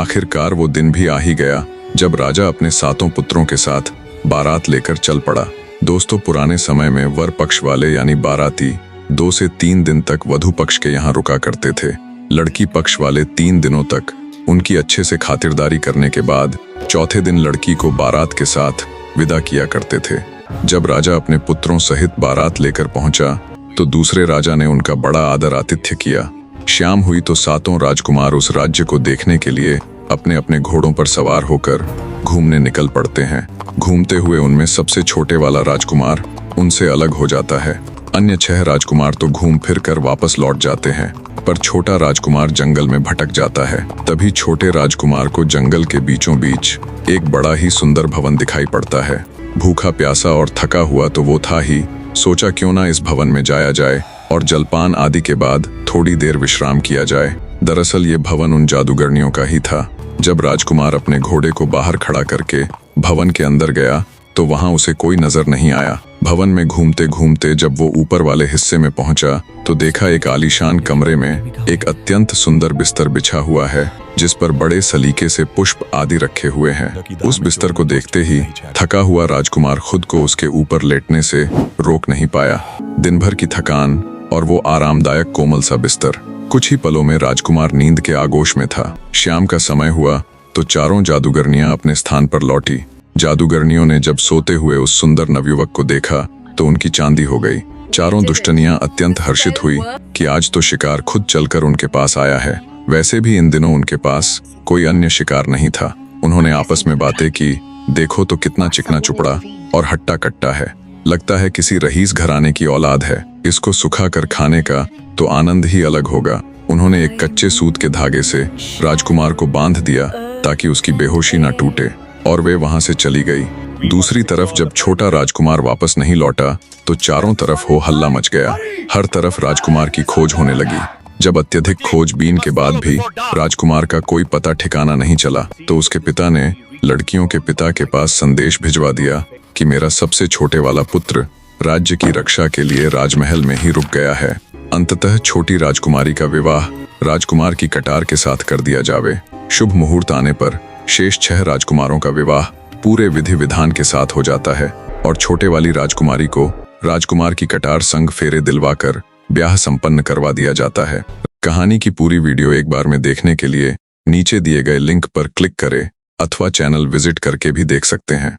आखिरकार वो दिन भी आ ही गया जब राजा अपने 7 पुत्रों के साथ बारात लेकर चल पड़ा। दोस्तों, पुराने समय में वर पक्ष वाले यानी बाराती 2 से 3 दिन तक वधू पक्ष के यहाँ रुका करते थे। लड़की पक्ष वाले 3 दिनों तक उनकी अच्छे से खातिरदारी करने के बाद चौथे दिन लड़की को बारात के साथ विदा किया करते थे। जब राजा अपने पुत्रों सहित बारात लेकर पहुंचा तो दूसरे राजा ने उनका बड़ा आदर आतिथ्य किया। शाम हुई तो 7 राजकुमार उस राज्य को देखने के लिए अपने अपने घोड़ों पर सवार होकर घूमने निकल पड़ते हैं। घूमते हुए उनमें सबसे छोटे वाला राजकुमार उनसे अलग हो जाता है। अन्य 6 राजकुमार तो घूम फिर कर वापस लौट जाते हैं, पर छोटा राजकुमार जंगल में भटक जाता है। तभी छोटे राजकुमार को जंगल के बीचों बीच एक बड़ा ही सुंदर भवन दिखाई पड़ता है। भूखा प्यासा और थका हुआ तो वो था ही, सोचा क्यों ना इस भवन में जाया जाए और जलपान आदि के बाद थोड़ी देर विश्राम किया जाए। दरअसल ये भवन उन जादूगरनियों का ही था। जब राजकुमार अपने घोड़े को बाहर खड़ा करके भवन के अंदर गया तो वहां उसे कोई नजर नहीं आया। भवन में घूमते घूमते जब वो ऊपर वाले हिस्से में पहुंचा तो देखा एक आलीशान कमरे में एक अत्यंत सुंदर बिस्तर बिछा हुआ है, जिस पर बड़े सलीके से पुष्प आदि रखे हुए हैं। उस बिस्तर को देखते ही थका हुआ राजकुमार खुद को उसके ऊपर लेटने से रोक नहीं पाया। दिन भर की थकान और वो आरामदायक कोमल सा बिस्तर। कुछ ही पलों में राजकुमार नींद के आगोश में था। शाम का समय हुआ तो चारों जादूगरनियां अपने स्थान पर लौटी। जादूगरनियों ने जब सोते हुए उस सुंदर नवयुवक को देखा तो उनकी चांदी हो गई। चारों दुष्टनियां अत्यंत हर्षित हुई कि आज तो शिकार खुद चलकर उनके पास आया है। वैसे भी इन दिनों उनके पास कोई अन्य शिकार नहीं था। उन्होंने आपस में बातें की, देखो तो कितना चिकना चुपड़ा और हट्टा कट्टा है, लगता है किसी रईस घराने की औलाद है। इसको सुखा कर खाने का तो आनंद ही अलग होगा। उन्होंने एक कच्चे सूत के धागे से राजकुमार को बांध दिया ताकि उसकी बेहोशी न टूटे, और वे वहां से चली गई। दूसरी तरफ जब छोटा राजकुमार वापस नहीं लौटा तो चारों तरफ हो हल्ला मच गया। हर तरफ राजकुमार की खोज होने लगी। जब अत्यधिक खोजबीन के बाद भी राजकुमार का कोई पता ठिकाना नहीं चला तो उसके पिता ने लड़कियों के पिता के पास संदेश भिजवा दिया कि मेरा सबसे छोटे वाला पुत्र राज्य की रक्षा के लिए राजमहल में ही रुक गया है। अंततः छोटी राजकुमारी का विवाह राजकुमार की कटार के साथ कर दिया जावे। शुभ मुहूर्त आने पर शेष 6 राजकुमारों का विवाह पूरे विधि विधान के साथ हो जाता है और छोटे वाली राजकुमारी को राजकुमार की कटार संग फेरे दिलवाकर ब्याह संपन्न करवा दिया जाता है। कहानी की पूरी वीडियो एक बार में देखने के लिए नीचे दिए गए लिंक पर क्लिक करें अथवा चैनल विजिट करके भी देख सकते हैं।